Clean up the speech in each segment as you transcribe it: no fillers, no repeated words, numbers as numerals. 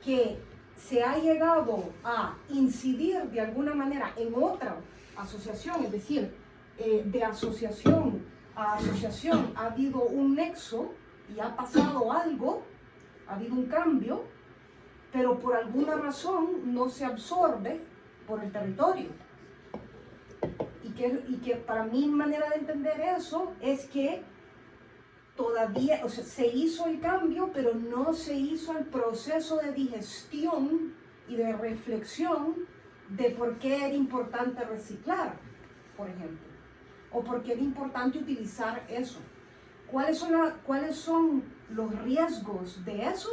que se ha llegado a incidir de alguna manera en otra asociación, es decir, de asociación a asociación ha habido un nexo y ha pasado algo, ha habido un cambio, pero por alguna razón no se absorbe por el territorio. Y que para mi manera de entender eso es que todavía, o sea, se hizo el cambio, pero no se hizo el proceso de digestión y de reflexión de por qué era importante reciclar, por ejemplo, o por qué era importante utilizar eso. ¿Cuáles son los riesgos de eso?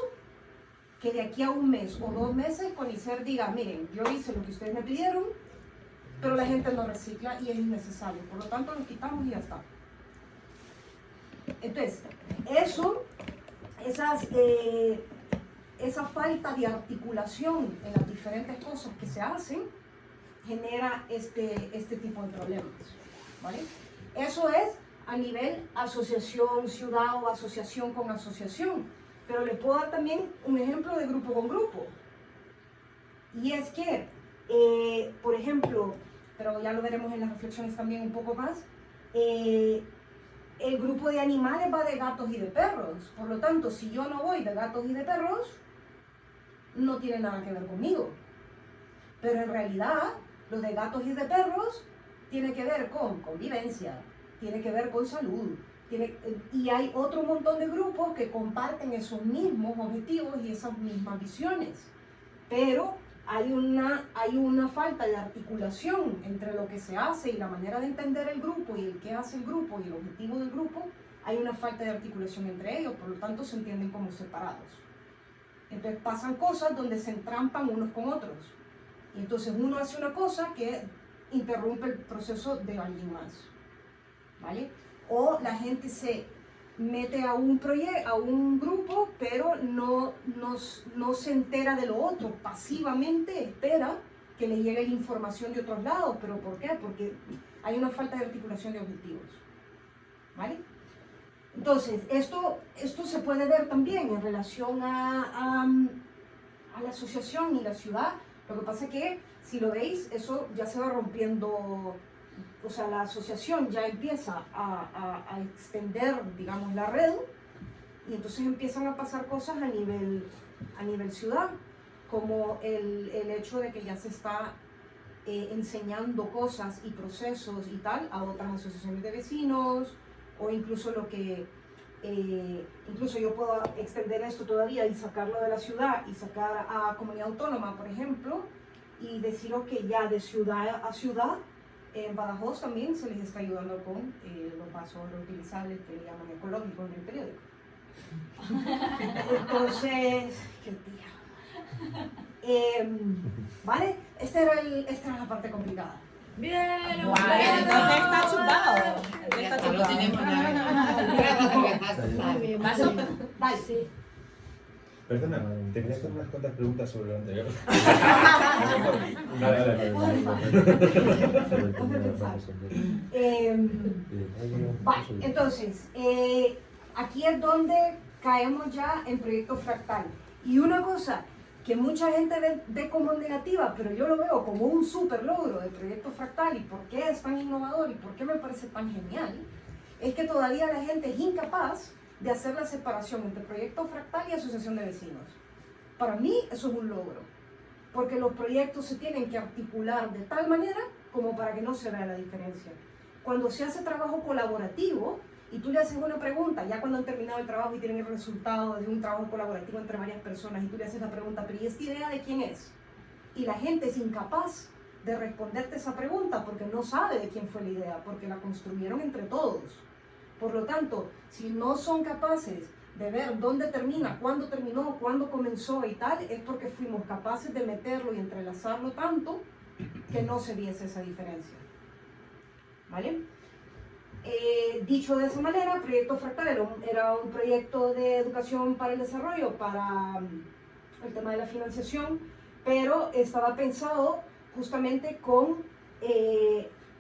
Que de aquí a un mes o 2 meses CONICET diga, miren, yo hice lo que ustedes me pidieron, pero la gente no recicla y es innecesario, por lo tanto lo quitamos y ya está. Entonces, esa falta de articulación en las diferentes cosas que se hacen genera este tipo de problemas, ¿vale? Eso es a nivel asociación, ciudad o asociación con asociación, pero les puedo dar también un ejemplo de grupo con grupo. Y es que, por ejemplo, pero ya lo veremos en las reflexiones también un poco más, el grupo de animales va de gatos y de perros. Por lo tanto, si yo no voy de gatos y de perros, no tiene nada que ver conmigo. Pero en realidad, los de gatos y de perros tiene que ver con convivencia, tiene que ver con salud. Y hay otro montón de grupos que comparten esos mismos objetivos y esas mismas visiones. Pero hay una falta de articulación entre lo que se hace y la manera de entender el grupo y el qué hace el grupo y el objetivo del grupo. Hay una falta de articulación entre ellos, por lo tanto se entienden como separados. Entonces pasan cosas donde se entrampan unos con otros. Y entonces uno hace una cosa que interrumpe el proceso de alguien más, ¿vale? O la gente se mete a un grupo, pero no se entera de lo otro, pasivamente espera que le llegue la información de otros lados. ¿Pero por qué? Porque hay una falta de articulación de objetivos, ¿vale? Entonces, esto se puede ver también en relación a la asociación y la ciudad. Lo que pasa es que, si lo veis, eso ya se va rompiendo. O sea, la asociación ya empieza a extender, digamos, la red, y entonces empiezan a pasar cosas a nivel ciudad, como el hecho de que ya se está enseñando cosas y procesos y tal a otras asociaciones de vecinos, o incluso incluso yo puedo extender esto todavía y sacarlo de la ciudad y sacar a comunidad autónoma, por ejemplo, y deciros que ya de ciudad a ciudad, en Badajoz también se les está ayudando con los vasos reutilizables que le llaman ecológicos en el periódico. Entonces, qué tía. ¿Vale? Esta era la parte complicada. Bien, Wow, entonces está chupado. Está No tenemos nada. Dale, sí. Perdona, te quería hacer unas cuantas preguntas sobre lo anterior. Vale, entonces, aquí es donde caemos ya en proyecto fractal. Y una cosa que mucha gente ve como negativa, pero yo lo veo como un súper logro del proyecto fractal, y por qué es tan innovador y por qué me parece tan genial, es que todavía la gente es incapaz de hacer la separación entre proyecto fractal y asociación de vecinos. Para mí eso es un logro, porque los proyectos se tienen que articular de tal manera como para que no se vea la diferencia. Cuando se hace trabajo colaborativo y tú le haces una pregunta, ya cuando han terminado el trabajo y tienen el resultado de un trabajo colaborativo entre varias personas, y tú le haces la pregunta, pero ¿y esta idea de quién es? Y la gente es incapaz de responderte esa pregunta porque no sabe de quién fue la idea, porque la construyeron entre todos. Por lo tanto, si no son capaces de ver dónde termina, cuándo terminó, cuándo comenzó y tal, es porque fuimos capaces de meterlo y entrelazarlo tanto que no se viese esa diferencia. ¿Vale? Dicho de esa manera, Proyecto Fractal era un proyecto de educación para el desarrollo, para el tema de la financiación, pero estaba pensado justamente con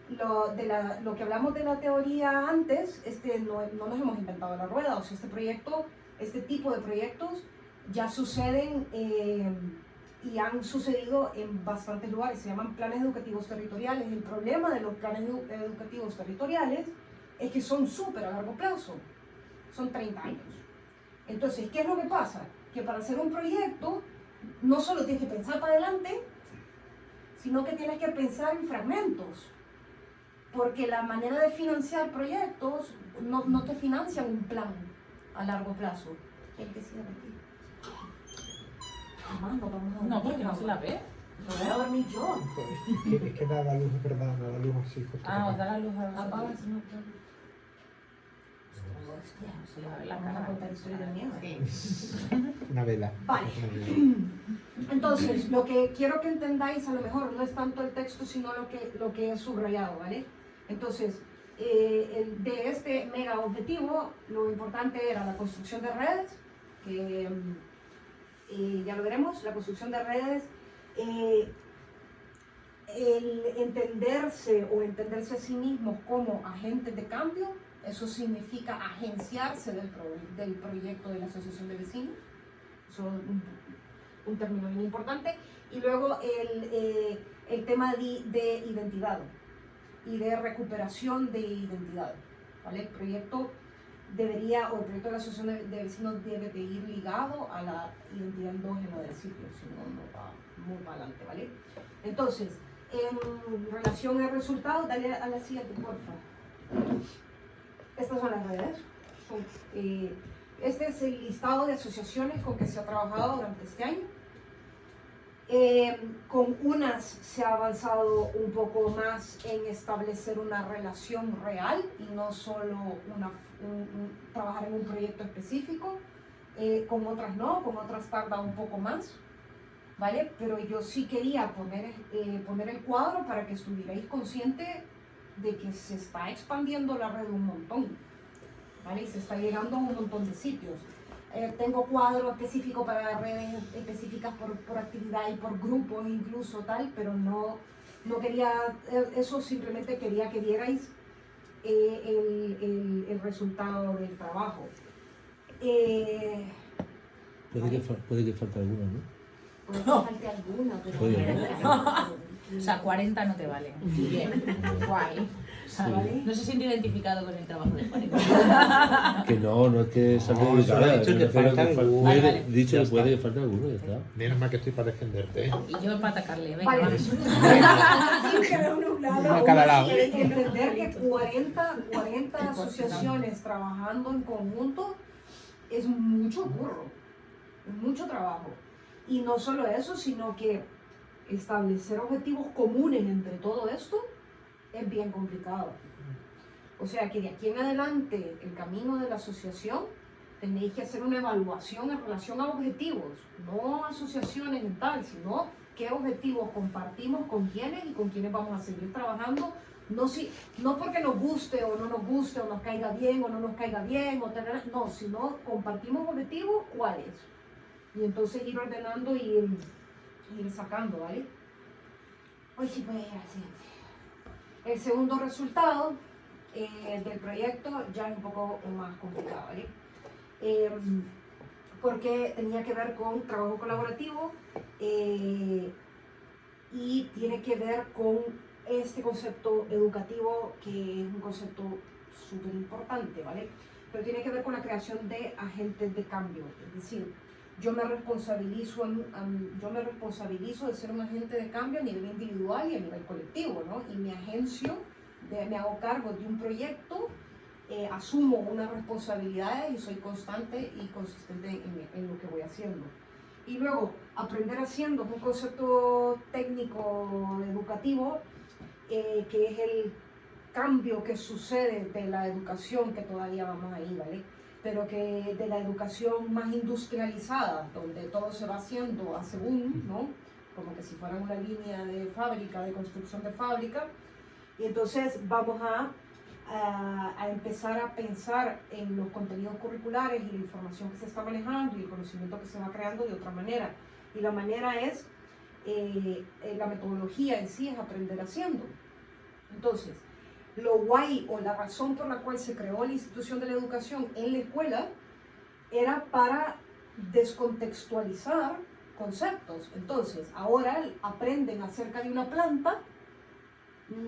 lo que hablamos de la teoría antes. No nos hemos inventado la rueda. O sea, este tipo de proyectos ya suceden y han sucedido en bastantes lugares. Se llaman planes educativos territoriales. El problema de los planes educativos territoriales es que son súper a largo plazo, son 30 años. Entonces, ¿qué es lo que pasa? Que para hacer un proyecto no solo tienes que pensar para adelante, sino que tienes que pensar en fragmentos, porque la manera de financiar proyectos no te financian un plan a largo plazo. ¿Quién que cierra aquí? Mamá, no vamos a dormir. No, porque no se la ve. No voy a dormir yo. Es que da la luz, es verdad, da la luz así. justo Ah, acá. os da la luz a Apaga, vosotros. si no, Hostia, se le va a ver la vamos a cara. contar historias de miedo. Sí. Una vela. Vale. Una vela. Entonces, lo que quiero que entendáis a lo mejor no es tanto el texto, sino lo que he subrayado, ¿vale? Entonces, de este mega objetivo, lo importante era la construcción de redes, que ya lo veremos, la construcción de redes, el entenderse a sí mismos como agentes de cambio. Eso significa agenciarse del proyecto de la asociación de vecinos. Eso es un término bien importante. Y luego el tema de identidad y de recuperación de identidad, ¿vale? El proyecto debería, o el proyecto de la asociación de vecinos debe de ir ligado a la identidad endógena del sitio, si no, no va muy para adelante, ¿vale? Entonces, en relación al resultado, dale a la siguiente, por favor. Estas son las redes. Este es el listado de asociaciones con que se ha trabajado durante este año. Con unas se ha avanzado un poco más en establecer una relación real y no solo trabajar en un proyecto específico. Con otras no, con otras tarda un poco más, ¿vale? Pero yo sí quería poner el cuadro para que estuvierais conscientes de que se está expandiendo la red un montón, ¿vale? Y se está llegando a un montón de sitios. Tengo cuadros específicos para redes específicas por actividad y por grupos incluso tal, pero no quería eso, simplemente quería que vierais el resultado del trabajo. Puede que falte alguna, ¿no? Puede que falte alguna, pero... Oye. O sea, 40 no te vale. Bien, guay. O sea, ¿vale? no se siente identificado con el trabajo de 40. Que no es que salga No, de solo cara. he dicho me que refiero falta que alguno. Vale, puede- vale. dicho Ya que puede que está. falte alguno, ya está. Menos mal que estoy para defenderte, ¿eh? Y yo para atacarle, venga, Vale. vamos. Uno a cada lado. Hay que entender que 40 asociaciones trabajando en conjunto es mucho curro, es mucho trabajo. Y no solo eso, sino que establecer objetivos comunes entre todo esto es bien complicado. O sea que de aquí en adelante, el camino de la asociación, tenéis que hacer una evaluación en relación a objetivos, no asociaciones en tal, sino qué objetivos compartimos con quiénes y con quiénes vamos a seguir trabajando. No porque nos guste o no nos guste, o nos caiga bien o no nos caiga bien, no, sino compartimos objetivos, ¿cuáles? Y entonces ir ordenando y ir sacando, ¿vale? Hoy sí puede ir al siguiente. El segundo resultado del proyecto ya es un poco más complicado, ¿vale? Porque tenía que ver con trabajo colaborativo y tiene que ver con este concepto educativo, que es un concepto súper importante, ¿vale? Pero tiene que ver con la creación de agentes de cambio, es decir, yo me responsabilizo de ser un agente de cambio a nivel individual y a nivel colectivo, ¿no? Y me hago cargo de un proyecto, asumo unas responsabilidades y soy constante y consistente en lo que voy haciendo. Y luego, aprender haciendo es un concepto técnico educativo que es el cambio que sucede de la educación, que todavía vamos ahí, ¿vale? Pero que de la educación más industrializada, donde todo se va haciendo a según, ¿no? Como que si fuera una línea de fábrica, de construcción de fábrica. Y entonces vamos a empezar a pensar en los contenidos curriculares y la información que se está manejando y el conocimiento que se va creando de otra manera. Y la manera es, la metodología en sí es aprender haciendo. Entonces, lo guay o la razón por la cual se creó la institución de la educación en la escuela era para descontextualizar conceptos. Entonces, ahora aprenden acerca de una planta,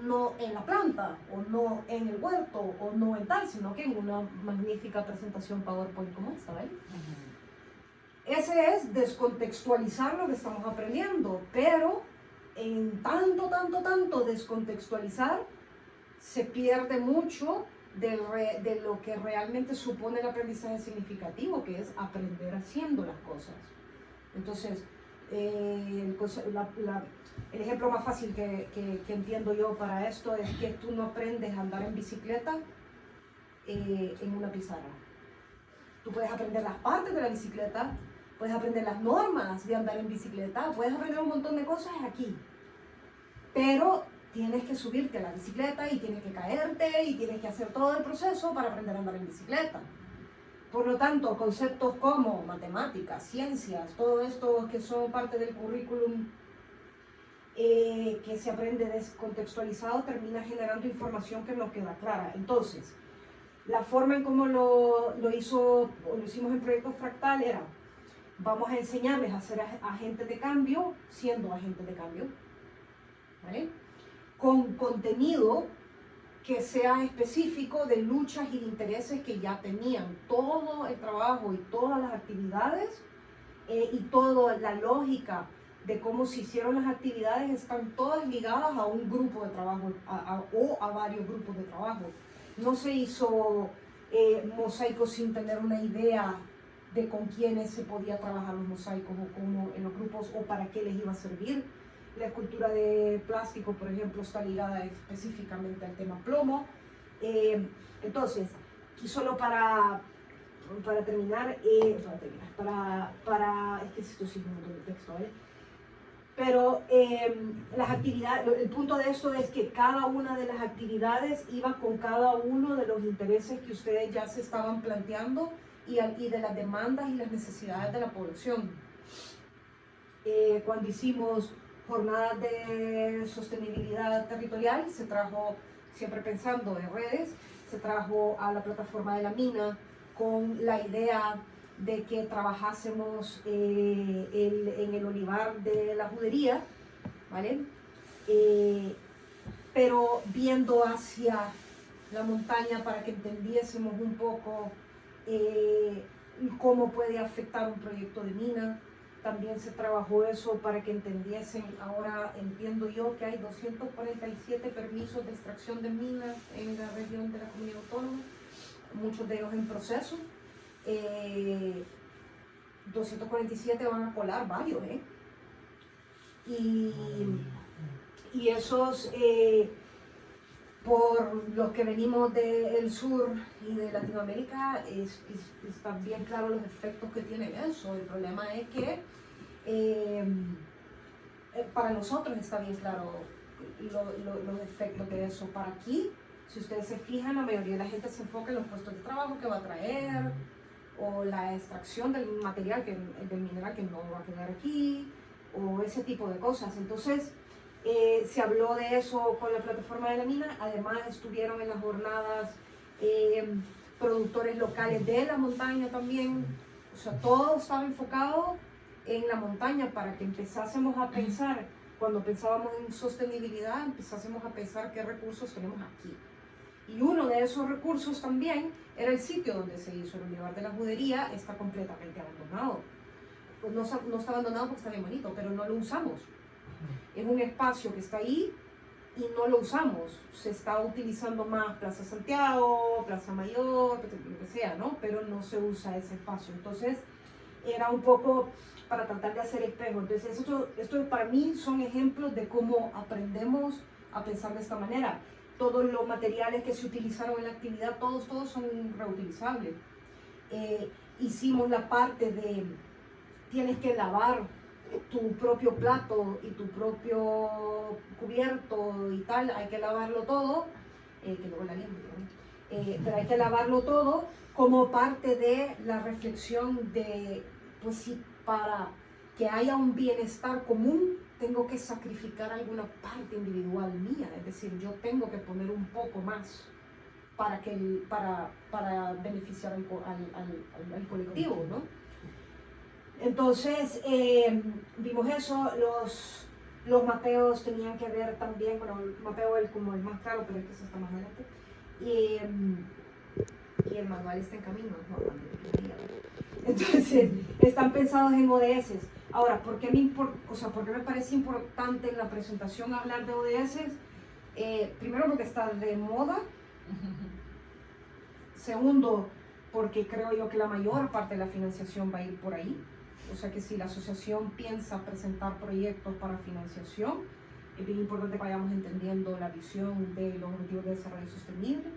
no en la planta, o no en el huerto, o no en tal, sino que en una magnífica presentación PowerPoint como esta, ¿vale? Ese es descontextualizar lo que estamos aprendiendo, pero en tanto descontextualizar, se pierde mucho de lo que realmente supone el aprendizaje significativo, que es aprender haciendo las cosas. Entonces, el ejemplo más fácil que entiendo yo para esto es que tú no aprendes a andar en bicicleta en una pizarra. Tú puedes aprender las partes de la bicicleta, puedes aprender las normas de andar en bicicleta, puedes aprender un montón de cosas aquí, pero tienes que subirte a la bicicleta y tienes que caerte y tienes que hacer todo el proceso para aprender a andar en bicicleta. Por lo tanto, conceptos como matemáticas, ciencias, todo esto que son parte del currículum que se aprende descontextualizado termina generando información que no queda clara. Entonces, la forma en cómo lo hicimos en Proyecto Fractal era: vamos a enseñarles a ser agentes de cambio siendo agentes de cambio, ¿vale? Con contenido que sea específico de luchas y de intereses que ya tenían. Todo el trabajo y todas las actividades y toda la lógica de cómo se hicieron las actividades están todas ligadas a un grupo de trabajo o a varios grupos de trabajo. No se hizo mosaicos sin tener una idea de con quiénes se podía trabajar los mosaicos o cómo en los grupos o para qué les iba a servir. La escultura de plástico, por ejemplo, está ligada específicamente al tema plomo. Entonces, y solo para terminar, es que esto sí es un montón de texto, ¿vale? Pero las actividades, el punto de esto es que cada una de las actividades iba con cada uno de los intereses que ustedes ya se estaban planteando y de las demandas y las necesidades de la población. Cuando hicimos jornadas de sostenibilidad territorial, se trajo, siempre pensando en redes, se trajo a la plataforma de la mina con la idea de que trabajásemos en el olivar de la judería, ¿vale? Pero viendo hacia la montaña para que entendiésemos un poco cómo puede afectar un proyecto de mina. También se trabajó eso para que entendiesen. Ahora entiendo yo que hay 247 permisos de extracción de minas en la región de la Comunidad Autónoma, muchos de ellos en proceso. 247 van a colar varios, y esos, por los que venimos del sur y de Latinoamérica, están bien claros los efectos que tiene eso. El problema es que para nosotros está bien claro los efectos de eso. Para aquí, si ustedes se fijan, la mayoría de la gente se enfoca en los puestos de trabajo que va a traer, o la extracción del material, del mineral que no va a quedar aquí, o ese tipo de cosas. Entonces, se habló de eso con la plataforma de la mina. Además, estuvieron en las jornadas productores locales de la montaña también. O sea, todo estaba enfocado en la montaña para que empezásemos a pensar, cuando pensábamos en sostenibilidad, empezásemos a pensar qué recursos tenemos aquí. Y uno de esos recursos también era el sitio donde se hizo el olivar de la judería. Está completamente abandonado. Pues no está abandonado porque está bien bonito, pero no lo usamos. Es un espacio que está ahí y no lo usamos. Se está utilizando más Plaza Santiago, Plaza Mayor, lo que sea, ¿no? Pero no se usa ese espacio. Entonces, era un poco para tratar de hacer espejo. Entonces, esto para mí son ejemplos de cómo aprendemos a pensar de esta manera. Todos los materiales que se utilizaron en la actividad, todos son reutilizables. Hicimos la parte de tienes que lavar tu propio plato y tu propio cubierto y tal, hay que lavarlo todo, que luego la limpio, ¿no? Pero hay que lavarlo todo como parte de la reflexión de, pues sí, para que haya un bienestar común, tengo que sacrificar alguna parte individual mía, es decir, yo tengo que poner un poco más para beneficiar al colectivo, ¿no? Entonces, vimos eso, los mapeos tenían que ver también, bueno, el mapeo es como el más claro, pero es que eso está más adelante. Y el manual está en camino, entonces están pensados en ODS. Ahora, ¿por qué me parece importante en la presentación hablar de ODS? Primero porque está de moda. Segundo, porque creo yo que la mayor parte de la financiación va a ir por ahí. O sea que si la asociación piensa presentar proyectos para financiación, es bien importante que vayamos entendiendo la visión de los objetivos de desarrollo sostenible.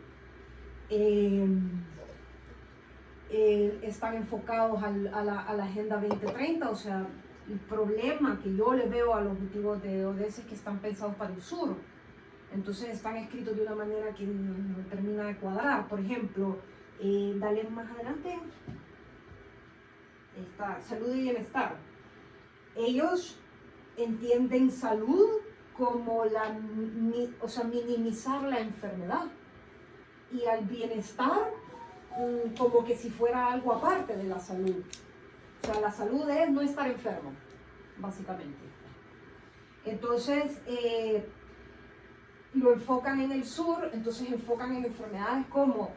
Están enfocados a la Agenda 2030, o sea, el problema que yo le veo a los objetivos de ODS es que están pensados para el sur. Entonces están escritos de una manera que no termina de cuadrar. Por ejemplo, dale más adelante, está salud y bienestar. Ellos entienden salud como minimizar la enfermedad, y al bienestar como que si fuera algo aparte de la salud. O sea, la salud es no estar enfermo, básicamente. Entonces, lo enfocan en el sur, entonces enfocan en enfermedades como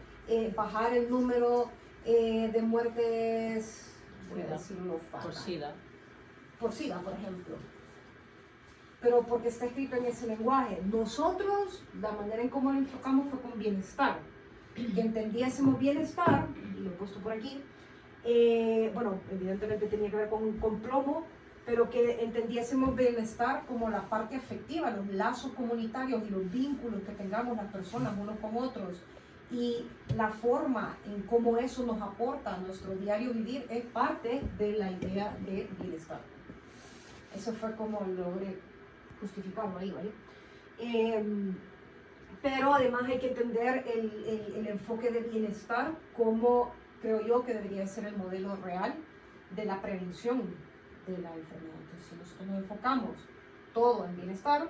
bajar el número de muertes, voy a decirlo Por SIDA. por SIDA, por ejemplo. Pero porque está escrito en ese lenguaje. Nosotros, la manera en cómo lo enfocamos fue con bienestar. Que entendiésemos bienestar, y lo he puesto por aquí, bueno, evidentemente tenía que ver con plomo, pero que entendiésemos bienestar como la parte afectiva, los lazos comunitarios y los vínculos que tengamos las personas unos con otros, y la forma en cómo eso nos aporta a nuestro diario vivir es parte de la idea de bienestar. Eso fue como logré justificarlo ahí, ¿vale? Pero además hay que entender el enfoque de bienestar como creo yo que debería ser el modelo real de la prevención de la enfermedad. Entonces, si nosotros nos enfocamos todo en bienestar,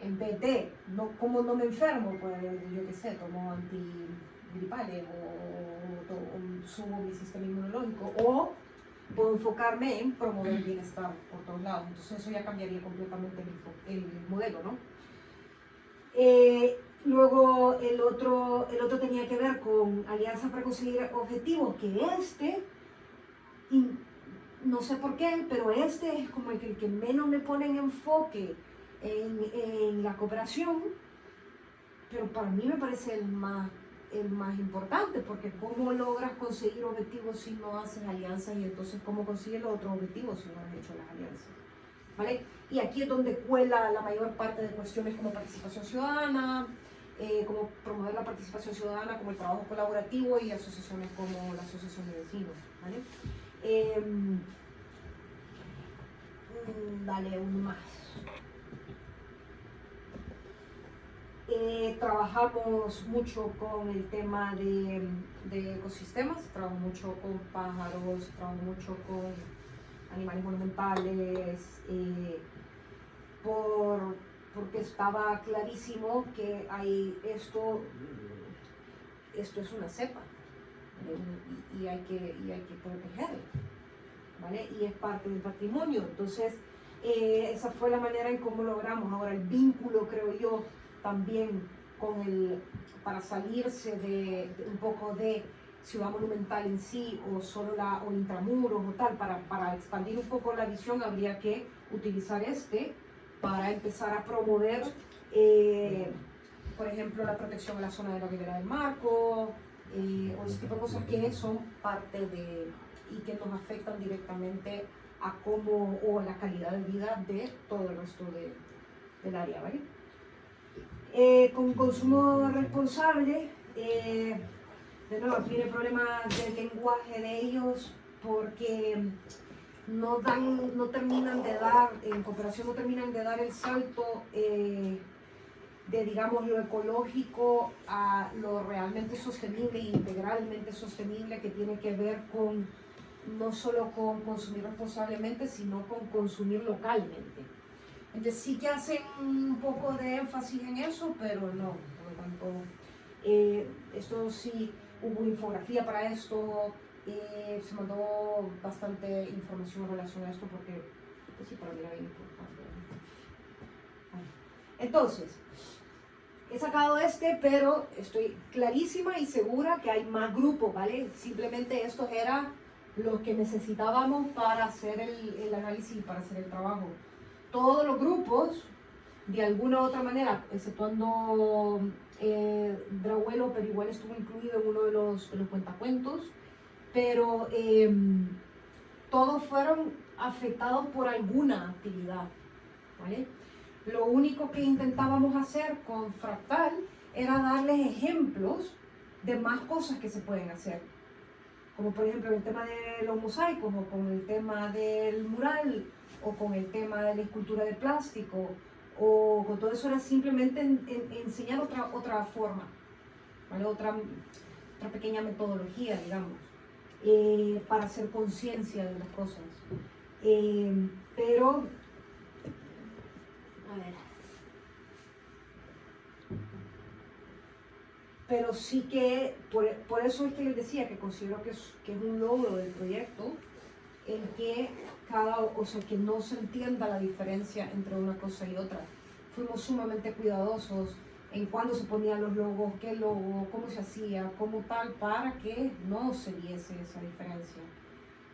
en vez de cómo no me enfermo, pues yo qué sé, tomo antigripales o subo mi sistema inmunológico, o puedo enfocarme en promover el bienestar por todos lados. Entonces eso ya cambiaría completamente el modelo, ¿no? Luego el otro tenía que ver con alianzas para conseguir objetivos, que y no sé por qué, pero es como el que menos le ponen enfoque en la cooperación, pero para mí me parece el más importante, porque cómo logras conseguir objetivos si no haces alianzas, y entonces cómo consigues los otros objetivos si no has hecho las alianzas, ¿vale? Y aquí es donde cuela la mayor parte de cuestiones como participación ciudadana, como promover la participación ciudadana, como el trabajo colaborativo y asociaciones como la asociación de vecinos, ¿vale? Dale uno más. Trabajamos mucho con el tema de ecosistemas, trabajo mucho con pájaros, trabajo mucho con animales monumentales, porque estaba clarísimo que esto es una cepa, y hay que protegerla, ¿vale? Y es parte del patrimonio. Entonces, esa fue la manera en cómo logramos. Ahora, el vínculo, creo yo, también para salirse de un poco de ciudad monumental en sí, o solo o intramuros o tal, para expandir un poco la visión, habría que utilizar para empezar a promover, por ejemplo, la protección de la zona de la ribera del Marco, o ese tipo de cosas que son parte y que nos afectan directamente a cómo, o la calidad de vida de todo el resto del área, ¿vale? Con consumo responsable, de nuevo tiene problemas del lenguaje de ellos, porque no terminan de dar, en cooperación no terminan de dar el salto de, digamos, lo ecológico a lo realmente sostenible e integralmente sostenible, que tiene que ver con no solo con consumir responsablemente, sino con consumir localmente. Entonces sí que hacen un poco de énfasis en eso, pero no, por lo tanto, esto sí, hubo infografía para esto, Se mandó bastante información en relación a esto porque pues sí, para mí era bien importante. Vale. Entonces, he sacado pero estoy clarísima y segura que hay más grupos, ¿vale? Simplemente estos eran los que necesitábamos para hacer el análisis y para hacer el trabajo. Todos los grupos, de alguna u otra manera, exceptuando Draguelo, pero igual estuvo incluido en uno de los cuentacuentos, pero todos fueron afectados por alguna actividad, ¿vale? Lo único que intentábamos hacer con Fractal era darles ejemplos de más cosas que se pueden hacer, como por ejemplo el tema de los mosaicos, o con el tema del mural, o con el tema de la escultura de plástico, o con todo eso era simplemente enseñar otra forma, ¿vale? Otra pequeña metodología, digamos, para hacer conciencia de las cosas. Pero, a ver, pero sí que, por eso es que les decía que considero que es un logro del proyecto, en que que no se entienda la diferencia entre una cosa y otra. Fuimos sumamente cuidadosos en cuándo se ponían los logos, qué logo, cómo se hacía, cómo tal, para que no se viese esa diferencia.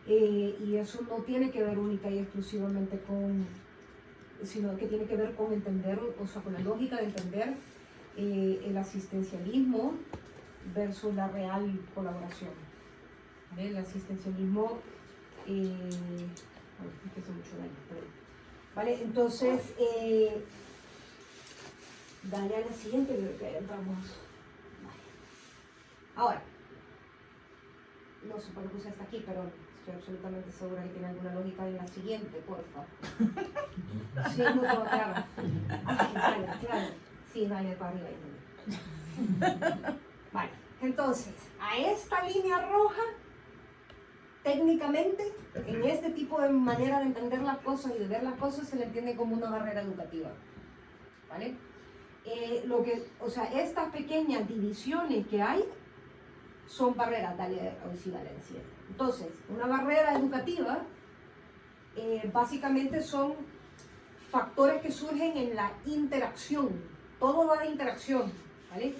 Y eso no tiene que ver única y exclusivamente sino que tiene que ver con entender, o sea, con la lógica de entender el asistencialismo versus la real colaboración. ¿Vale? El asistencialismo que hace mucho daño, ¿vale? Entonces, dale a la siguiente, creo que vamos. Vale. Ahora, no sé por qué puse hasta aquí, pero estoy absolutamente segura que tiene alguna lógica en la siguiente, por favor. Sí, no todo claro. Claro. Sí, dale para arriba. Vale, entonces, a esta línea roja, técnicamente, en este tipo de manera de entender las cosas y de ver las cosas, se le entiende como una barrera educativa, ¿vale? Estas pequeñas divisiones que hay son barreras, dale, decía. Entonces, una barrera educativa básicamente son factores que surgen en la interacción, todo va de interacción, ¿vale?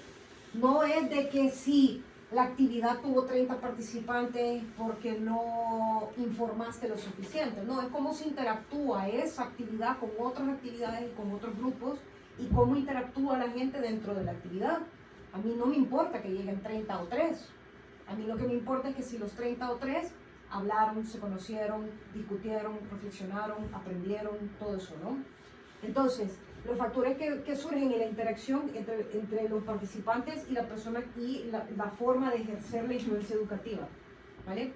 No es de que si la actividad tuvo 30 participantes porque no informaste lo suficiente, no, es cómo se interactúa esa actividad con otras actividades y con otros grupos y cómo interactúa la gente dentro de la actividad. A mí no me importa que lleguen 30 o 3, a mí lo que me importa es que si los 30 o 3 hablaron, se conocieron, discutieron, reflexionaron, aprendieron, todo eso, ¿no? Entonces, los factores que surgen en la interacción entre los participantes y la persona y la forma de ejercer la influencia educativa, ¿vale?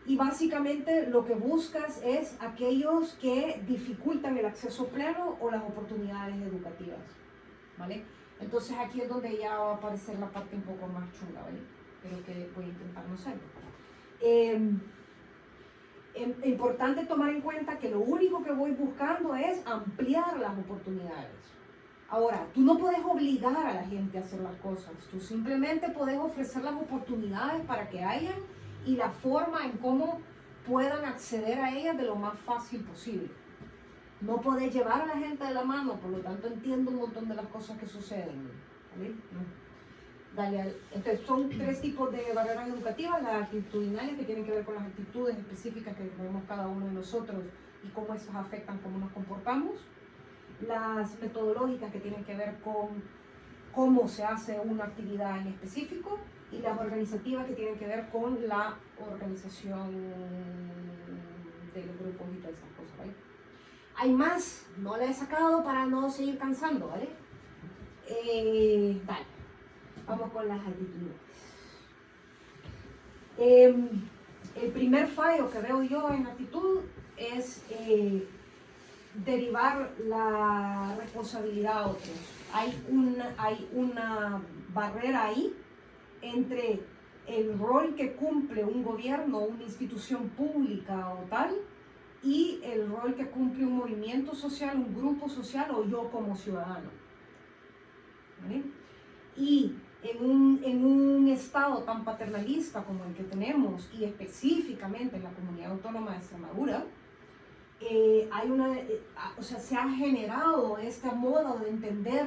Y básicamente lo que buscas es aquellos que dificultan el acceso pleno o las oportunidades educativas, ¿vale? Entonces aquí es donde ya va a aparecer la parte un poco más chula, ¿vale? Pero que voy a intentar no hacerlo. Es importante tomar en cuenta que lo único que voy buscando es ampliar las oportunidades. Ahora, tú no puedes obligar a la gente a hacer las cosas, tú simplemente puedes ofrecer las oportunidades para que hayan y la forma en cómo puedan acceder a ellas de lo más fácil posible. No podés llevar a la gente de la mano, por lo tanto entiendo un montón de las cosas que suceden, ¿vale? Entonces son 3 tipos de barreras educativas: las actitudinales, que tienen que ver con las actitudes específicas que tenemos cada uno de nosotros y cómo esas afectan cómo nos comportamos; las metodológicas, que tienen que ver con cómo se hace una actividad en específico; y las organizativas, que tienen que ver con la organización de los grupos y todas esas cosas, ¿vale? Hay más, no la he sacado para no seguir cansando, ¿vale? Vale. Vamos con las actitudes. El primer fallo que veo yo en actitud es derivar la responsabilidad a otros. Hay una barrera ahí entre el rol que cumple un gobierno, una institución pública o tal, y el rol que cumple un movimiento social, un grupo social o yo como ciudadano, ¿vale? Y en un estado tan paternalista como el que tenemos, y específicamente en la Comunidad Autónoma de Extremadura, se ha generado este modo de entender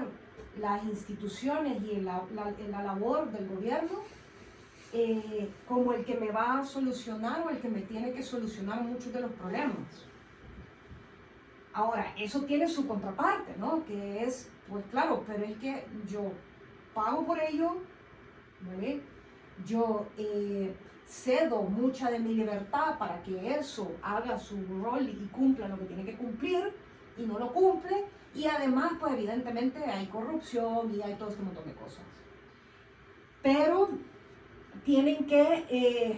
las instituciones y la labor del gobierno como el que me va a solucionar o el que me tiene que solucionar muchos de los problemas. Ahora, eso tiene su contraparte, ¿no? Que es, pues claro, pero es que yo pago por ello, ¿vale? Yo cedo mucha de mi libertad para que eso haga su rol y cumpla lo que tiene que cumplir, y no lo cumple, y además, pues evidentemente hay corrupción y hay todo este montón de cosas. Pero tienen que,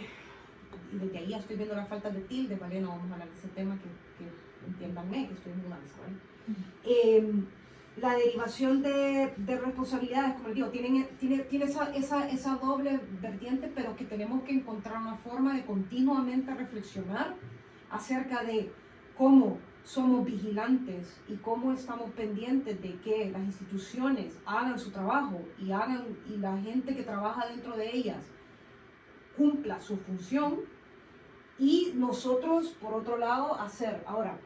y desde ahí ya estoy viendo la falta de tilde, ¿vale? No vamos a hablar de ese tema, que entiéndanme, que estoy en mudanza, ¿vale? La derivación de responsabilidades, como les digo, tiene esa doble vertiente, pero que tenemos que encontrar una forma de continuamente reflexionar acerca de cómo somos vigilantes y cómo estamos pendientes de que las instituciones hagan su trabajo y la gente que trabaja dentro de ellas cumpla su función, y nosotros, por otro lado, hacer. Ahora,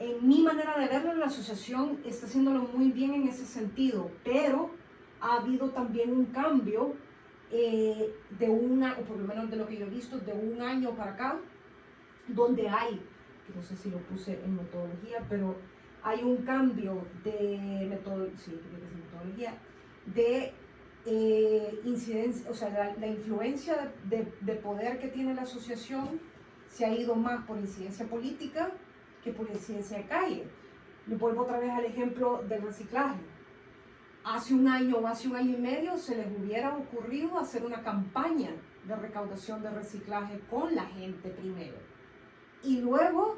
en mi manera de verlo, la asociación está haciéndolo muy bien en ese sentido, pero ha habido también un cambio o por lo menos de lo que yo he visto, de un año para acá, donde hay, que no sé si lo puse en metodología, pero hay un cambio de metodología, de incidencia, o sea, la influencia de poder que tiene la asociación se ha ido más por incidencia política que por incidencia de calle. Me vuelvo otra vez al ejemplo del reciclaje. Hace un año o hace un año y medio se les hubiera ocurrido hacer una campaña de recaudación de reciclaje con la gente primero, y luego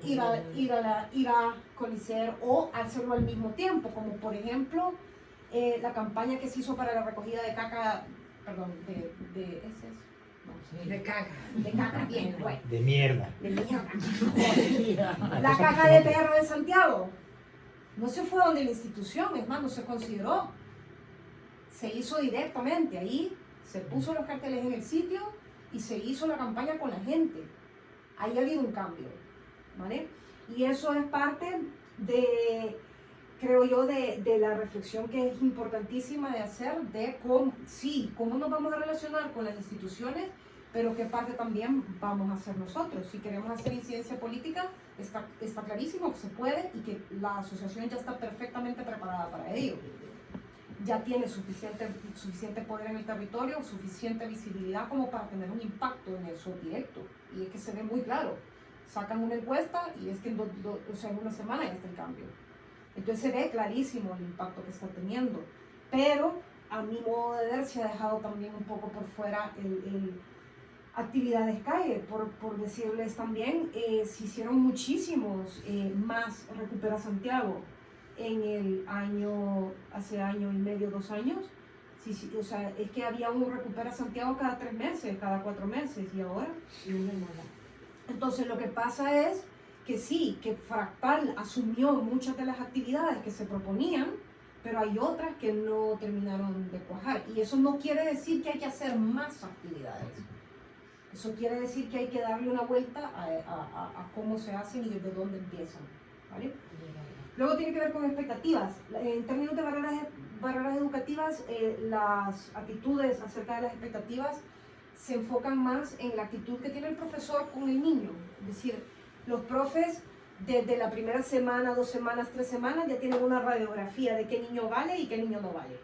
ir a Coliseer o hacerlo al mismo tiempo, como por ejemplo la campaña que se hizo para la recogida de caca, perdón, De caca. de caca, bien, bueno, De mierda. de mierda. La caca de perro de Santiago no se fue donde la institución, es más, no se consideró, se hizo directamente ahí, se puso los carteles en el sitio y se hizo la campaña con la gente. Ahí ha habido un cambio, ¿vale? Y eso es parte de, creo yo, de la reflexión que es importantísima de hacer, de cómo nos vamos a relacionar con las instituciones, pero qué parte también vamos a hacer nosotros. Si queremos hacer incidencia política, está clarísimo que se puede, y que la asociación ya está perfectamente preparada para ello. Ya tiene suficiente poder en el territorio, suficiente visibilidad como para tener un impacto en eso directo. Y es que se ve muy claro. Sacan una encuesta y es que en una semana ya está el cambio. Entonces se ve clarísimo el impacto que está teniendo. Pero a mi modo de ver se ha dejado también un poco por fuera actividades calle, por decirles también, se hicieron muchísimos más Recupera Santiago en el hace año y medio, 2 años. Sí, o sea, es que había un Recupera Santiago cada 3 meses, cada 4 meses, y ahora no hay nada. Entonces lo que pasa es que sí, que Fractal asumió muchas de las actividades que se proponían, pero hay otras que no terminaron de cuajar, y eso no quiere decir que hay que hacer más actividades. Eso quiere decir que hay que darle una vuelta a cómo se hacen y desde dónde empiezan, ¿vale? Luego tiene que ver con expectativas. En términos de barreras educativas, las actitudes acerca de las expectativas se enfocan más en la actitud que tiene el profesor con el niño. Es decir, los profes desde la primera semana, 2 semanas, 3 semanas ya tienen una radiografía de qué niño vale y qué niño no vale.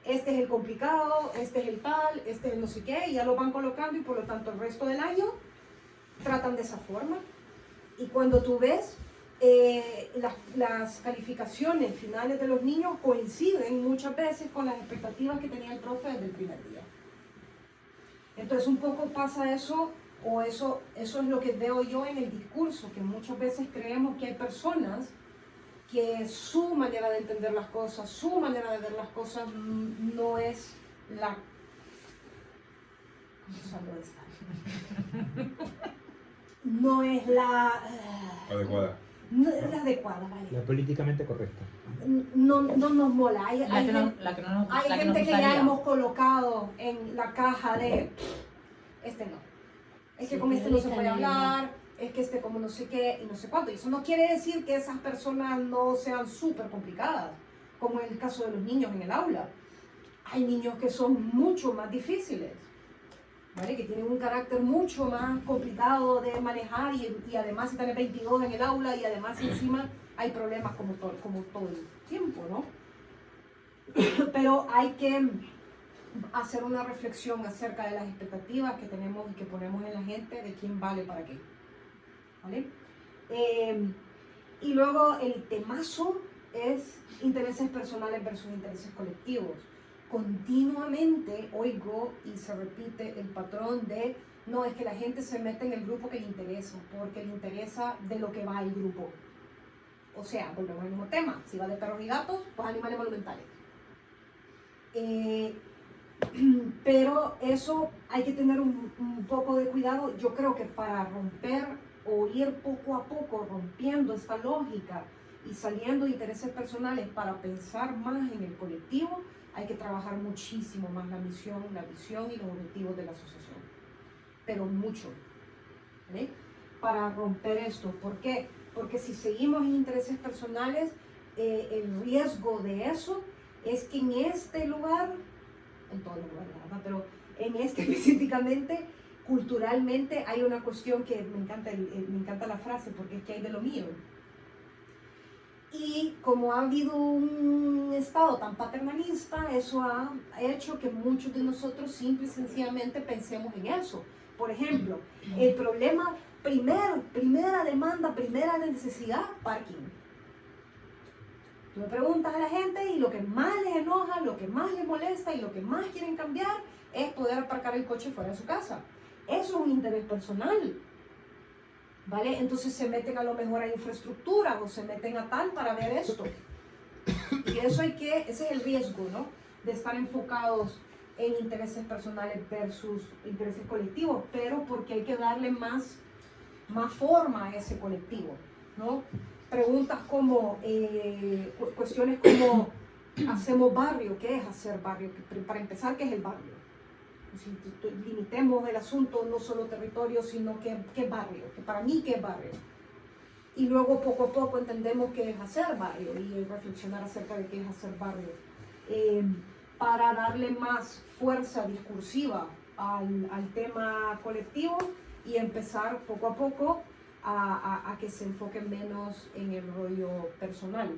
Este es el complicado, este es el tal, este es el no sé qué, y ya lo van colocando, y por lo tanto el resto del año tratan de esa forma. Y cuando tú ves, las calificaciones finales de los niños coinciden muchas veces con las expectativas que tenía el profe desde el primer día. Entonces un poco pasa eso, o eso es lo que veo yo en el discurso, que muchas veces creemos que hay personas que su manera de entender las cosas, su manera de ver las cosas no es la... ¿Cómo esta? No es la... Adecuada. no es la adecuada, ¿vale? La políticamente correcta. No nos mola. Hay La que gente, no, la que no nos, hay la que nos gente que ya gustaría. hemos colocado en la caja de este no. Es que Sí, con este no se ahorita puede no. hablar, es que este como no sé qué y no sé cuánto. Y eso no quiere decir que esas personas no sean súper complicadas, como en el caso de los niños en el aula. Hay niños que son mucho más difíciles, ¿vale? Que tienen un carácter mucho más complicado de manejar y además si están 22 en el aula y además encima hay problemas como todo el tiempo, ¿no? Pero hay que hacer una reflexión acerca de las expectativas que tenemos y que ponemos en la gente de quién vale para qué, ¿vale? Y luego el temazo es intereses personales versus intereses colectivos. Continuamente oigo y se repite el patrón de no, es que la gente se mete en el grupo que le interesa, porque le interesa de lo que va el grupo. O sea, volvemos al mismo tema, si va de perros y gatos, pues animales monumentales. Pero eso hay que tener un poco de cuidado. Yo creo que para romper o ir poco a poco rompiendo esta lógica y saliendo de intereses personales para pensar más en el colectivo, hay que trabajar muchísimo más la misión, la visión y los objetivos de la asociación. Pero mucho, ¿vale? Para romper esto. ¿Por qué? Porque si seguimos en intereses personales, el riesgo de eso es que en este lugar, en todos los lugares, ¿verdad? Pero en este específicamente, culturalmente hay una cuestión que me encanta la frase, porque es que hay de lo mío. Y como ha habido un estado tan paternalista, eso ha hecho que muchos de nosotros simple y sencillamente pensemos en eso. Por ejemplo, el problema, primera demanda, primera necesidad, parking. Tú me preguntas a la gente y lo que más les enoja, lo que más les molesta y lo que más quieren cambiar es poder aparcar el coche fuera de su casa. Eso es un interés personal, ¿vale? Entonces se meten a lo mejor a infraestructura o se meten a tal para ver esto. Y eso ese es el riesgo, ¿no? De estar enfocados en intereses personales versus intereses colectivos, pero porque hay que darle más forma a ese colectivo, ¿no? Preguntas como, cuestiones como, ¿hacemos barrio? ¿Qué es hacer barrio? Para empezar, ¿qué es el barrio? Si limitemos el asunto, no solo territorio, sino qué barrio, que para mí qué es barrio. Y luego poco a poco entendemos qué es hacer barrio y reflexionar acerca de qué es hacer barrio. Para darle más fuerza discursiva al tema colectivo y empezar poco a poco a que se enfoquen menos en el rollo personal.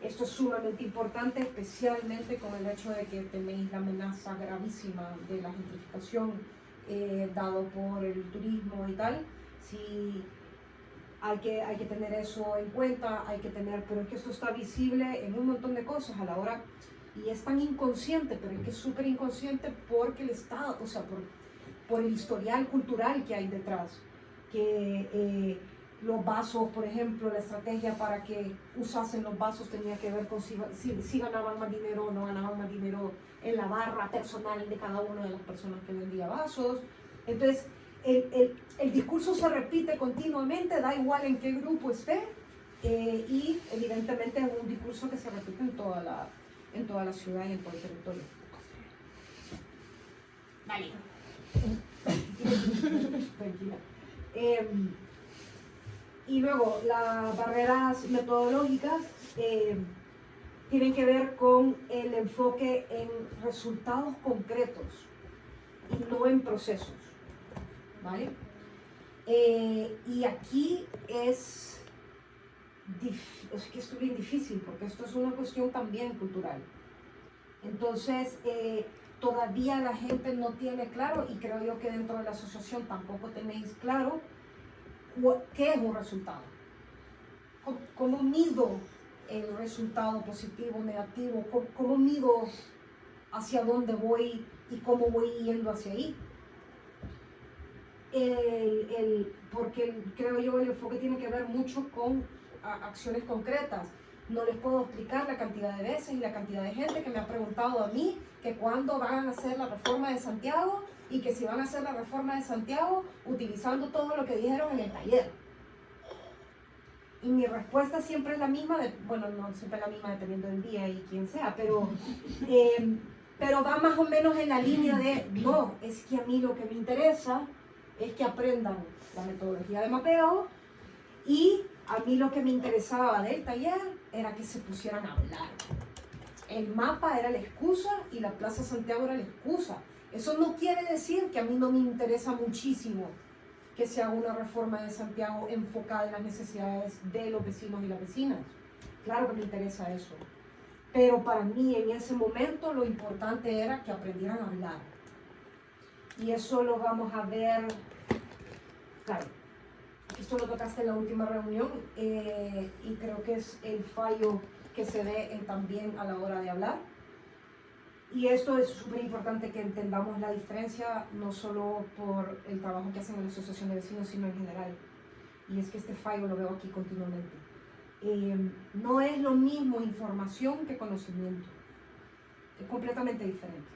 Esto es sumamente importante, especialmente con el hecho de que tenéis la amenaza gravísima de la gentrificación dado por el turismo y tal. Sí, hay que tener eso en cuenta, pero es que esto está visible en un montón de cosas a la hora, y es tan inconsciente, pero es que es súper inconsciente porque el Estado, o sea, por el historial cultural que hay detrás, que los vasos, por ejemplo, la estrategia para que usasen los vasos tenía que ver con si ganaban más dinero o no ganaban más dinero en la barra personal de cada una de las personas que vendía vasos. Entonces, el discurso se repite continuamente, da igual en qué grupo esté, y evidentemente es un discurso que se repite en toda la ciudad y en todo el territorio. Vale. Tranquila. Y luego, las barreras metodológicas tienen que ver con el enfoque en resultados concretos y no en procesos, ¿vale? Y aquí es que esto es bien difícil porque esto es una cuestión también cultural. Entonces, todavía la gente no tiene claro, y creo yo que dentro de la asociación tampoco tenéis claro, ¿qué es un resultado? ¿Cómo mido el resultado positivo o negativo? ¿Cómo mido hacia dónde voy y cómo voy yendo hacia ahí? Porque creo yo el enfoque tiene que ver mucho con acciones concretas. No les puedo explicar la cantidad de veces y la cantidad de gente que me ha preguntado a mí que cuándo van a hacer la reforma de Santiago y que si van a hacer la reforma de Santiago utilizando todo lo que dijeron en el taller. Y mi respuesta siempre es la misma, bueno, no siempre es la misma dependiendo del día y quién sea, pero va más o menos en la línea de, no, es que a mí lo que me interesa es que aprendan la metodología de mapeo, y a mí lo que me interesaba del taller era que se pusieran a hablar. El mapa era la excusa y la Plaza Santiago era la excusa. Eso no quiere decir que a mí no me interesa muchísimo que se haga una reforma de Santiago enfocada en las necesidades de los vecinos y las vecinas. Claro que me interesa eso. Pero para mí en ese momento lo importante era que aprendieran a hablar. Y eso lo vamos a ver, claro, esto lo tocaste en la última reunión y creo que es el fallo que se ve también a la hora de hablar. Y esto es súper importante que entendamos la diferencia, no solo por el trabajo que hacen en la asociación de vecinos, sino en general. Y es que este fallo lo veo aquí continuamente. No es lo mismo información que conocimiento. Es completamente diferente.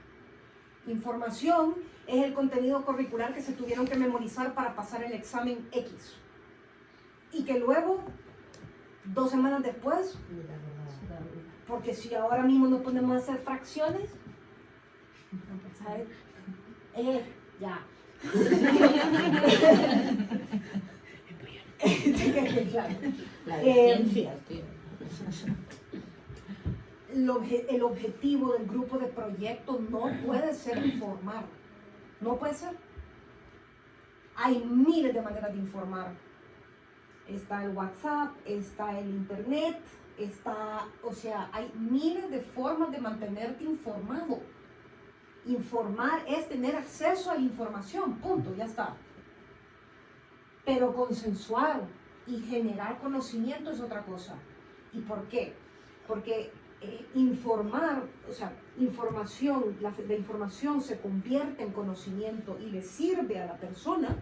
Información es el contenido curricular que se tuvieron que memorizar para pasar el examen X. Y que luego, 2 semanas después, porque si ahora mismo nos ponemos a hacer fracciones, ¿sabes? Ya. La ciencia, tío. El objetivo del grupo de proyecto no puede ser informar. No puede ser. Hay miles de maneras de informar. Está el WhatsApp, está el internet, o sea, hay miles de formas de mantenerte informado. Informar es tener acceso a la información, punto, ya está. Pero consensuar y generar conocimiento es otra cosa. ¿Y por qué? Porque informar, o sea, información, la información se convierte en conocimiento y le sirve a la persona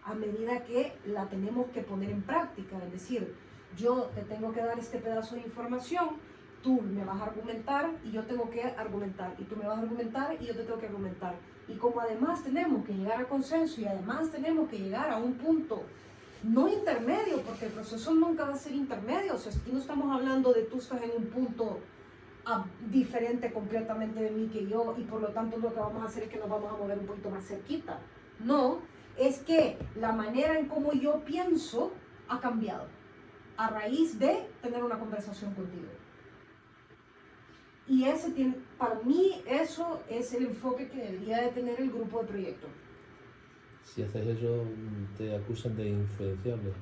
a medida que la tenemos que poner en práctica. Es decir, yo te tengo que dar este pedazo de información, tú me vas a argumentar y yo tengo que argumentar, y tú me vas a argumentar y yo te tengo que argumentar. Y como además tenemos que llegar a consenso y además tenemos que llegar a un punto no intermedio, porque el proceso nunca va a ser intermedio, o sea, aquí no estamos hablando de tú estás en un punto diferente completamente de mí que yo y por lo tanto lo que vamos a hacer es que nos vamos a mover un poquito más cerquita. No, es que la manera en cómo yo pienso ha cambiado a raíz de tener una conversación contigo. Y para mí eso es el enfoque que debería de tener el grupo de proyecto. Si haces eso, te acusan de influenciable.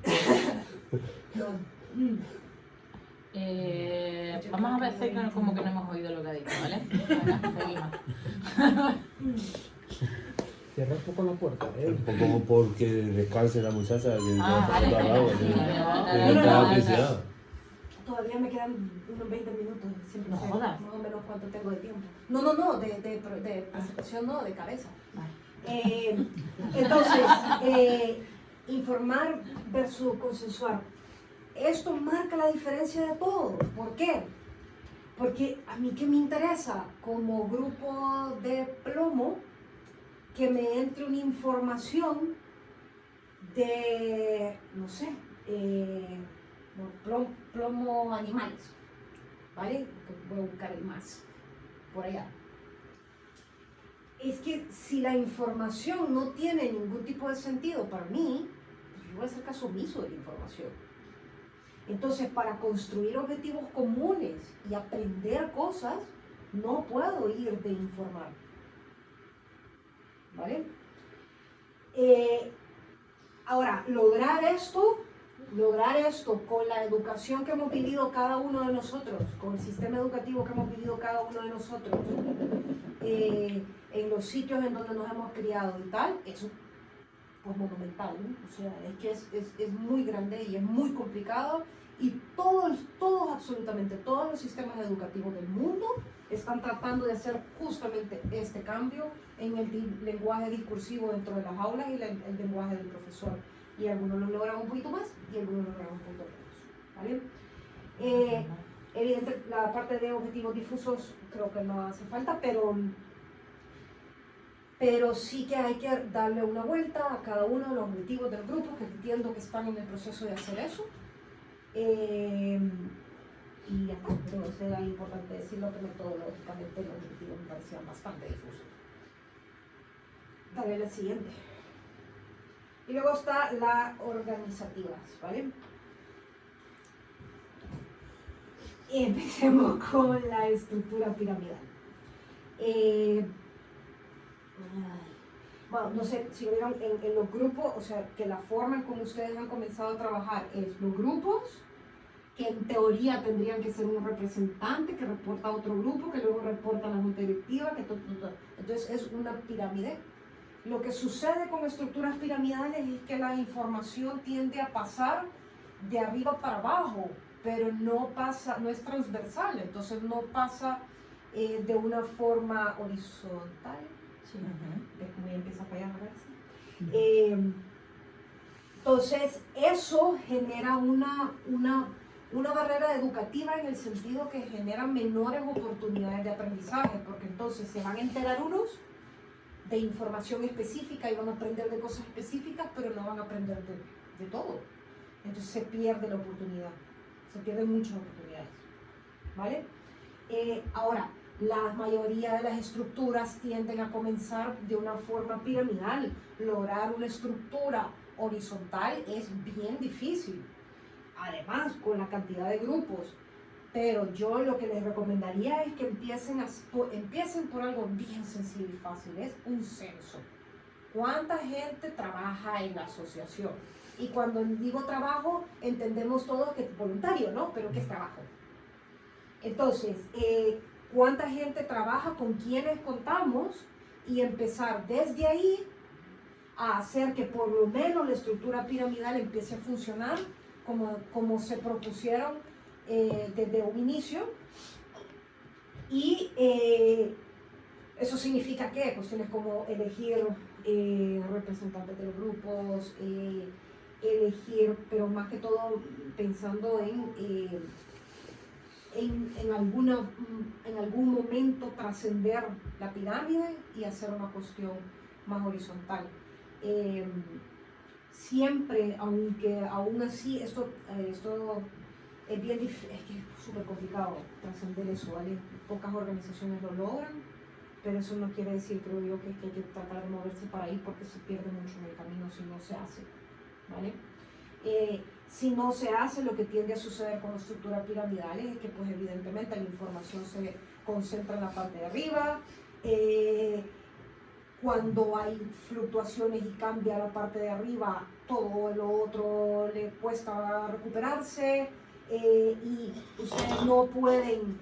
Vamos a ver como que no hemos oído lo que ha dicho, ¿vale? Venga, seguimos. Cierra un poco la puerta, Un poco porque descanse la muchacha que Vale, está al lado, vale, que vale, está vale. aficionada. Todavía me quedan unos 20 minutos, siempre No sé jodas. más o menos cuánto tengo de tiempo. No, de presentación no, de cabeza. Vale. Entonces, informar versus consensuar. Esto marca la diferencia de todo. ¿Por qué? Porque a mí que me interesa como grupo de plomo que me entre una información de, no sé, plomo animales, ¿vale? Voy a buscar el más por allá. Es que si la información no tiene ningún tipo de sentido para mí, pues yo voy a hacer caso omiso de la información. Entonces, para construir objetivos comunes y aprender cosas, no puedo ir de informar. ¿Vale? Ahora, lograr esto con la educación que hemos vivido cada uno de nosotros, con el sistema educativo que hemos vivido cada uno de nosotros, en los sitios en donde nos hemos criado y tal, eso pues monumental, ¿no? O sea, es que es muy grande y es muy complicado y todos, absolutamente todos los sistemas educativos del mundo están tratando de hacer justamente este cambio en el lenguaje discursivo dentro de las aulas y el lenguaje del profesor. Y algunos lo logran un poquito más y algunos lo logran un poquito menos, ¿vale? Evidente, la parte de objetivos difusos creo que no hace falta, pero sí que hay que darle una vuelta a cada uno de los objetivos del grupo, que entiendo que están en el proceso de hacer eso. Y ya está, pero eso era importante decirlo, que metodológicamente los objetivos me parecían bastante difusos. Dale la siguiente. Y luego está la organizativas, ¿vale? Y empecemos con la estructura piramidal. Bueno, no sé si lo vieron en los grupos, o sea, que la forma en como ustedes han comenzado a trabajar es los grupos, que en teoría tendrían que ser un representante que reporta a otro grupo, que luego reporta a la junta directiva, que entonces es una pirámide. Lo que sucede con estructuras piramidales es que la información tiende a pasar de arriba para abajo, pero no es transversal, entonces no pasa de una forma horizontal. Sí. ¿Ves cómo ya empieza a fallar la cabeza? Entonces, eso genera una barrera educativa en el sentido que genera menores oportunidades de aprendizaje, porque entonces se van a enterar unos de información específica y van a aprender de cosas específicas, pero no van a aprender de todo. Entonces se pierde la oportunidad, se pierden muchas oportunidades, ¿vale? Ahora, la mayoría de las estructuras tienden a comenzar de una forma piramidal. Lograr una estructura horizontal es bien difícil, además con la cantidad de grupos. Pero yo lo que les recomendaría es que empiecen por algo bien sencillo y fácil, es un censo. ¿Cuánta gente trabaja en la asociación? Y cuando digo trabajo, entendemos todos que es voluntario, ¿no? Pero ¿qué es trabajo? Entonces, ¿cuánta gente trabaja? ¿Con quiénes contamos? Y empezar desde ahí a hacer que por lo menos la estructura piramidal empiece a funcionar como se propusieron desde un inicio. Y eso significa que cuestiones como elegir representantes de los grupos, elegir, pero más que todo pensando en algún momento trascender la pirámide y hacer una cuestión más horizontal. Siempre, aunque aún así esto es bien difícil, es que es súper complicado trascender eso, ¿vale? Pocas organizaciones lo logran, pero eso no quiere decir, creo yo, que hay que tratar de moverse para ahí porque se pierde mucho en el camino si no se hace, ¿vale? Si no se hace, lo que tiende a suceder con la estructura piramidal es que, pues, evidentemente la información se concentra en la parte de arriba. Cuando hay fluctuaciones y cambia la parte de arriba, todo lo otro le cuesta recuperarse, y ustedes no pueden,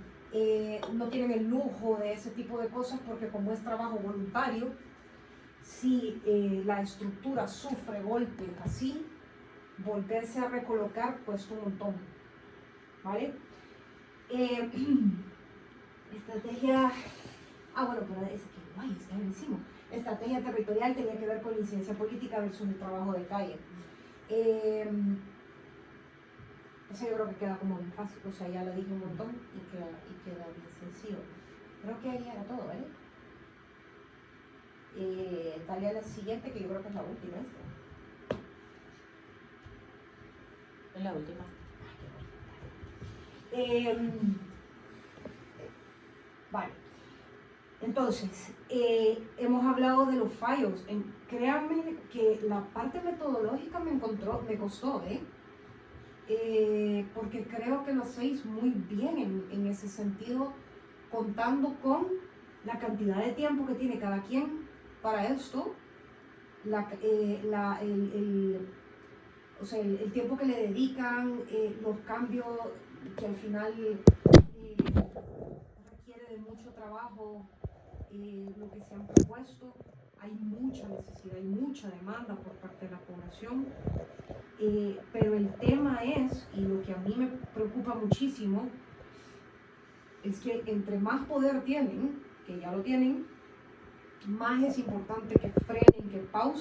no tienen el lujo de ese tipo de cosas porque como es trabajo voluntario, si la estructura sufre golpes así, volverse a recolocar cuesta un montón, ¿vale? Estrategia, bueno, pero es que, guay, está buenísimo. Estrategia territorial tenía que ver con la incidencia política versus el trabajo de calle. Eso yo creo que queda como bien fácil, o sea, ya lo dije un montón y queda bien sencillo. Creo que ahí era todo, ¿vale? Dale a la siguiente, que yo creo que es la última esta. Es la última. Vale. Entonces, hemos hablado de los fallos. Créanme que la parte metodológica me costó, porque creo que lo hacéis muy bien en ese sentido, contando con la cantidad de tiempo que tiene cada quien para esto, o sea, el tiempo que le dedican, los cambios que al final requiere de mucho trabajo, lo que se han propuesto. Hay mucha necesidad, hay mucha demanda por parte de la población, pero el tema es, y lo que a mí me preocupa muchísimo, es que entre más poder tienen, que ya lo tienen, más es importante que frenen, que pausen